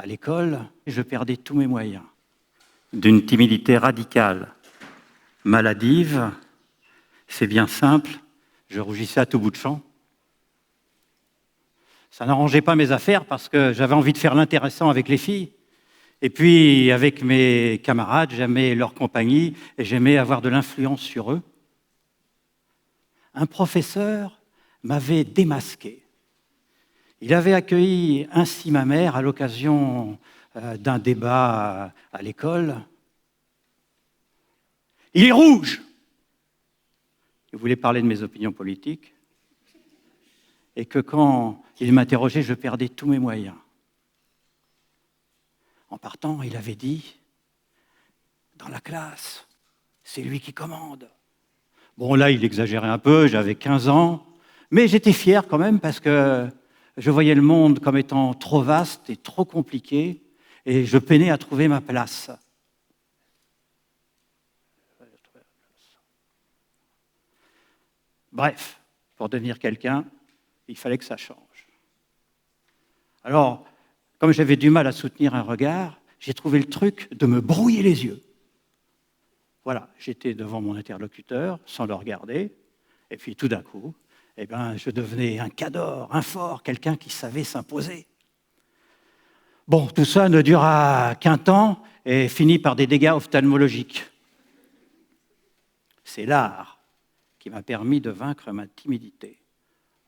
à l'école, je perdais tous mes moyens. D'une timidité radicale, maladive, c'est bien simple, je rougissais à tout bout de champ. Ça n'arrangeait pas mes affaires parce que j'avais envie de faire l'intéressant avec les filles. Et puis, avec mes camarades, j'aimais leur compagnie et j'aimais avoir de l'influence sur eux. Un professeur m'avait démasqué. Il avait accueilli ainsi ma mère à l'occasion d'un débat à l'école. Il est rouge! Il voulait parler de mes opinions politiques. Et que quand il m'interrogeait, je perdais tous mes moyens. En partant, il avait dit, dans la classe, c'est lui qui commande. Bon, là, il exagérait un peu, j'avais 15 ans, mais j'étais fier quand même parce que je voyais le monde comme étant trop vaste et trop compliqué, et je peinais à trouver ma place. Bref, pour devenir quelqu'un, il fallait que ça change. Alors, comme j'avais du mal à soutenir un regard, j'ai trouvé le truc de me brouiller les yeux. Voilà, j'étais devant mon interlocuteur, sans le regarder, et puis tout d'un coup, je devenais un cador, un fort, quelqu'un qui savait s'imposer. Bon, tout ça ne dura qu'un temps et finit par des dégâts ophtalmologiques. C'est l'art qui m'a permis de vaincre ma timidité.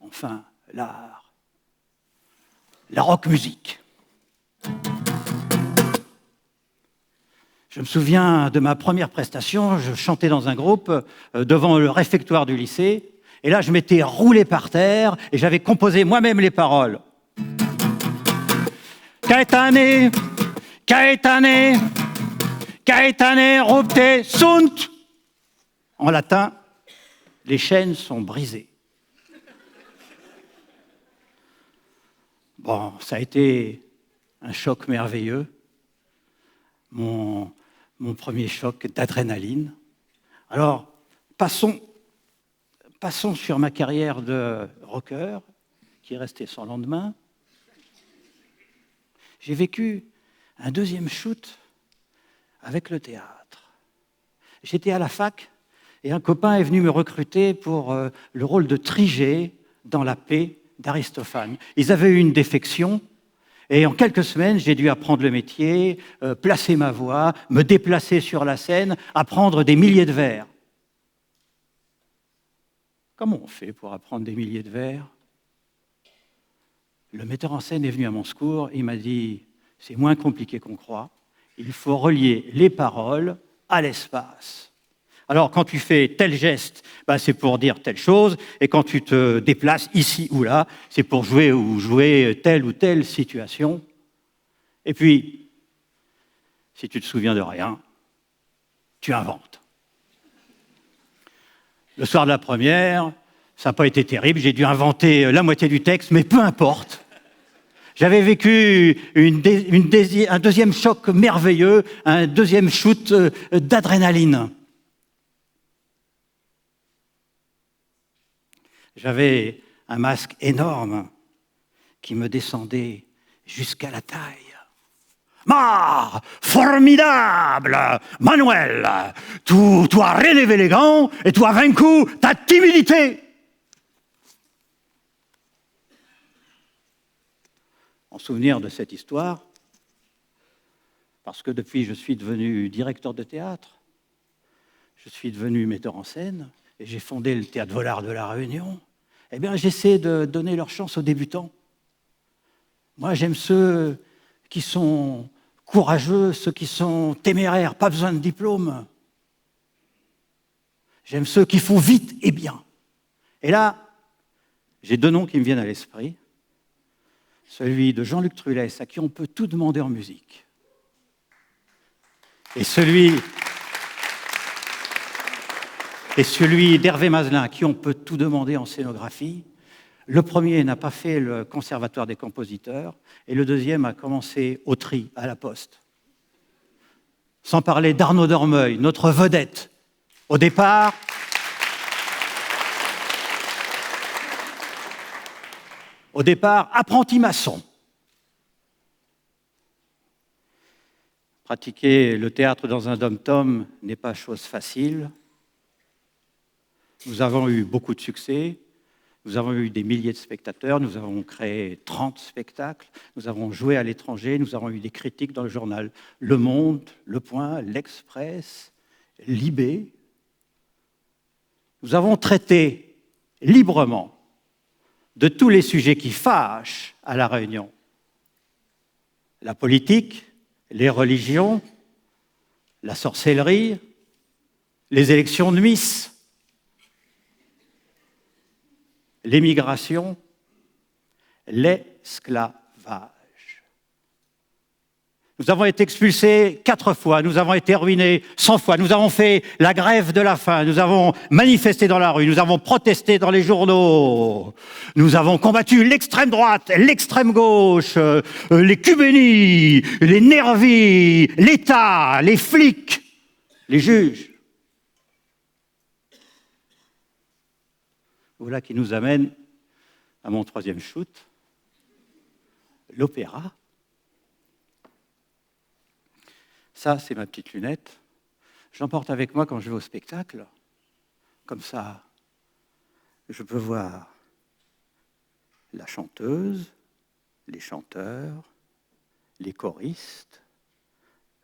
Enfin, l'art. La rock-musique. Je me souviens de ma première prestation, je chantais dans un groupe devant le réfectoire du lycée, et là je m'étais roulé par terre et j'avais composé moi-même les paroles. Caetane, Caetane, Caetane rupte sunt. En latin, les chaînes sont brisées. Bon, ça a été un choc merveilleux, mon premier choc d'adrénaline. Alors, passons sur ma carrière de rocker, qui est restée sans lendemain. J'ai vécu un deuxième shoot avec le théâtre. J'étais à la fac et un copain est venu me recruter pour le rôle de Trigé dans La Paix d'Aristophane. Ils avaient eu une défection et en quelques semaines, j'ai dû apprendre le métier, placer ma voix, me déplacer sur la scène, apprendre des milliers de vers. Comment on fait pour apprendre des milliers de vers ? Le metteur en scène est venu à mon secours, il m'a dit « c'est moins compliqué qu'on croit, il faut relier les paroles à l'espace ». Alors, quand tu fais tel geste, c'est pour dire telle chose, et quand tu te déplaces ici ou là, c'est pour jouer telle ou telle situation. Et puis, si tu te souviens de rien, tu inventes. Le soir de la première, ça n'a pas été terrible, j'ai dû inventer la moitié du texte, mais peu importe. J'avais vécu un deuxième choc merveilleux, un deuxième shoot d'adrénaline. J'avais un masque énorme qui me descendait jusqu'à la taille. Ah, formidable, Manuel, tu as relevé les gants et tu as vaincu ta timidité. En souvenir de cette histoire, parce que depuis je suis devenu directeur de théâtre, je suis devenu metteur en scène et j'ai fondé le Théâtre Vollard de La Réunion, j'essaie de donner leur chance aux débutants. Moi, j'aime ceux qui sont courageux, ceux qui sont téméraires, pas besoin de diplôme. J'aime ceux qui font vite et bien. Et là, j'ai deux noms qui me viennent à l'esprit. Celui de Jean-Luc Trulès, à qui on peut tout demander en musique. Et celui d'Hervé Mazelin, à qui on peut tout demander en scénographie. Le premier n'a pas fait le conservatoire des compositeurs, et le deuxième a commencé au tri, à la Poste. Sans parler d'Arnaud Dormeuil, notre vedette. Au départ, apprenti maçon. Pratiquer le théâtre dans un dom-tom n'est pas chose facile. Nous avons eu beaucoup de succès, nous avons eu des milliers de spectateurs, nous avons créé 30 spectacles, nous avons joué à l'étranger, nous avons eu des critiques dans le journal Le Monde, Le Point, L'Express, Libé. Nous avons traité librement de tous les sujets qui fâchent à La Réunion. La politique, les religions, la sorcellerie, les élections de Miss, l'émigration, l'esclavage. Nous avons été expulsés 4 fois, nous avons été ruinés 100 fois, nous avons fait la grève de la faim, nous avons manifesté dans la rue, nous avons protesté dans les journaux, nous avons combattu l'extrême droite, l'extrême gauche, les cubénis, les nervis, l'État, les flics, les juges. Voilà qui nous amène à mon 3e shoot, l'opéra. Ça, c'est ma petite lunette. Je l'emporte avec moi quand je vais au spectacle. Comme ça, je peux voir la chanteuse, les chanteurs, les choristes,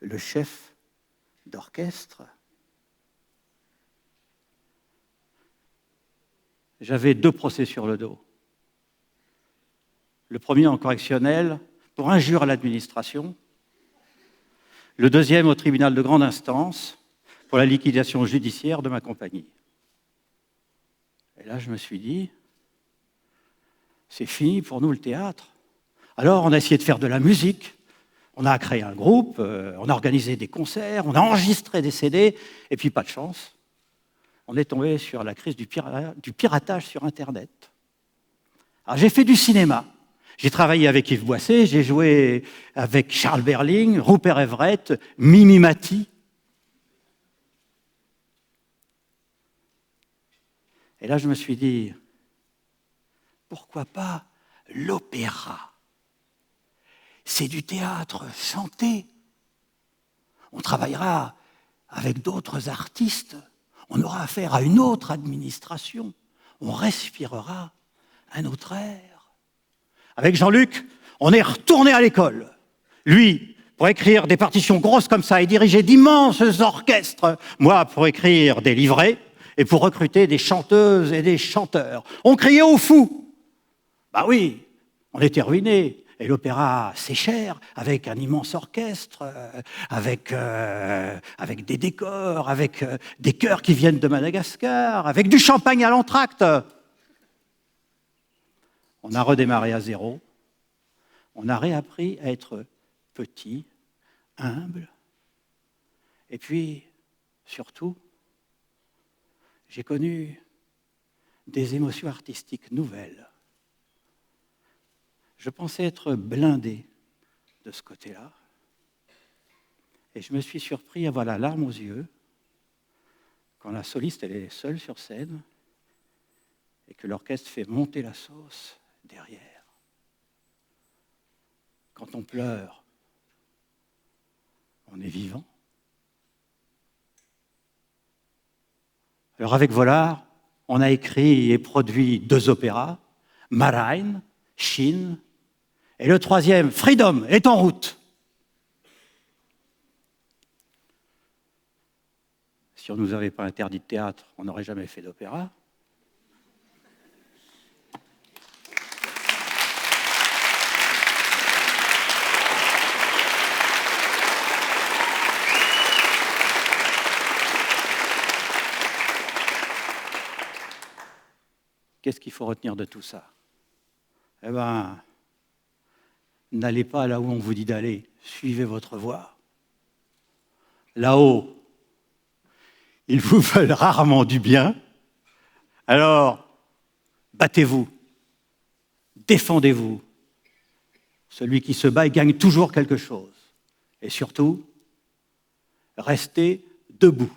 le chef d'orchestre. J'avais 2 procès sur le dos. Le premier en correctionnel pour injure à l'administration. Le deuxième au tribunal de grande instance pour la liquidation judiciaire de ma compagnie. Et là, je me suis dit, c'est fini pour nous le théâtre. Alors, on a essayé de faire de la musique, on a créé un groupe, on a organisé des concerts, on a enregistré des CD, et puis pas de chance, on est tombé sur la crise du piratage sur Internet. Alors, j'ai fait du cinéma. J'ai travaillé avec Yves Boisset, j'ai joué avec Charles Berling, Rupert Everett, Mimi Mati. Et là, je me suis dit, pourquoi pas l'opéra? C'est du théâtre chanté. On travaillera avec d'autres artistes. On aura affaire à une autre administration. On respirera un autre air. Avec Jean-Luc, on est retourné à l'école. Lui, pour écrire des partitions grosses comme ça et diriger d'immenses orchestres. Moi, pour écrire des livrets et pour recruter des chanteuses et des chanteurs. On criait au fou. Bah oui, on était ruinés. Et l'opéra, c'est cher, avec un immense orchestre, avec des décors, avec des chœurs qui viennent de Madagascar, avec du champagne à l'entracte. On a redémarré à zéro. On a réappris à être petit, humble. Et puis, surtout, j'ai connu des émotions artistiques nouvelles. Je pensais être blindé de ce côté-là. Et je me suis surpris à avoir la larme aux yeux quand la soliste elle est seule sur scène et que l'orchestre fait monter la sauce derrière. Quand on pleure, on est vivant. Alors avec Vollard, on a écrit et produit 2 opéras, Marijn, Chine, et le 3e, Freedom, est en route. Si on ne nous avait pas interdit de théâtre, on n'aurait jamais fait d'opéra. Qu'est-ce qu'il faut retenir de tout ça? Eh bien, n'allez pas là où on vous dit d'aller, suivez votre voie. Là-haut, ils vous veulent rarement du bien, alors battez-vous, défendez-vous. Celui qui se bat, il gagne toujours quelque chose. Et surtout, restez debout.